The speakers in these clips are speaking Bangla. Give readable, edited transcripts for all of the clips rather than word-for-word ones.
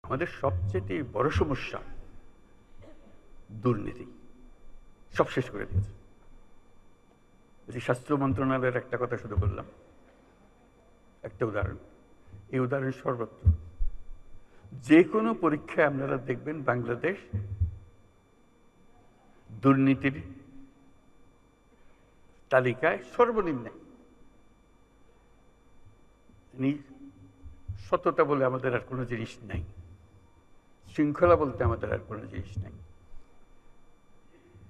আমাদের সবচেয়ে বড় সমস্যা দুর্নীতি, সব শেষ করে দিয়েছে। স্বাস্থ্য মন্ত্রণালয়ের একটা কথা শুধু বললাম, একটা উদাহরণ, এই উদাহরণ সর্বত্র। যে কোনো পরীক্ষায় আপনারা দেখবেন বাংলাদেশ দুর্নীতির তালিকায় সর্বনিম্নে। সততা বলে আমাদের আর কোনো জিনিস নাই, শৃঙ্খলা বলতে আমাদের আর কোনো জিনিস নাই।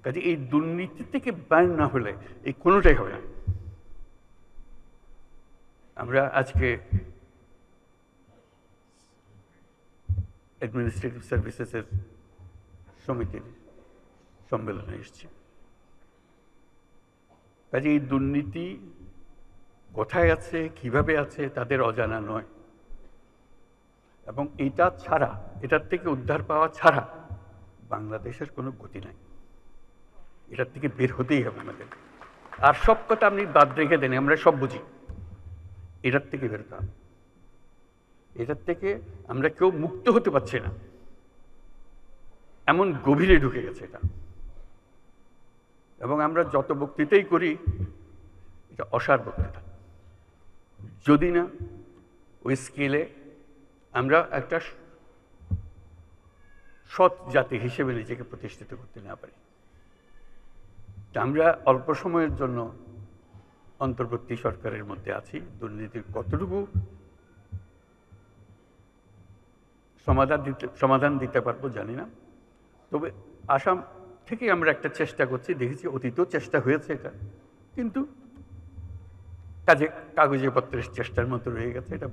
কাজে এই দুর্নীতি থেকে বাইর না হলে এই কোনোটাই হবে না। আমরা আজকে অ্যাডমিনিস্ট্রেটিভ সার্ভিসেসের সমিতির সম্মেলনে এসেছি। কাজে এই দুর্নীতি কোথায় আছে, কিভাবে আছে, তাদের অজানা নয়। এবং এটা ছাড়া, এটার থেকে উদ্ধার পাওয়া ছাড়া বাংলাদেশের কোনো গতি নাই। এটার থেকে বের হতেই হবে আমাদের। আর সব কথা আপনি বাদ রেখে দেন, আমরা সব বুঝি। এটার থেকে বেরোতে হবে। এটার থেকে আমরা কেউ মুক্ত হতে পারছি না, এমন গভীরে ঢুকে গেছে এটা। এবং আমরা যত বক্তৃতাই করি, এটা অসার বক্তৃতা। যদি না ওই স্কেলে আমরা একটা সৎ জাতি হিসেবে নিজেকে প্রতিষ্ঠিত করতে না পারি। আমরা অল্প সময়ের জন্য অন্তর্বর্তী সরকারের মধ্যে আছি। দুর্নীতির কতটুকু সমাধান দিতে পারবো জানি না, তবে আসাম থেকে আমরা একটা চেষ্টা করছি। দেখেছি অতীতেও চেষ্টা হয়েছে এটা, কিন্তু কাগজে পত্রের চেষ্টার মতো রয়ে গেছে। এটা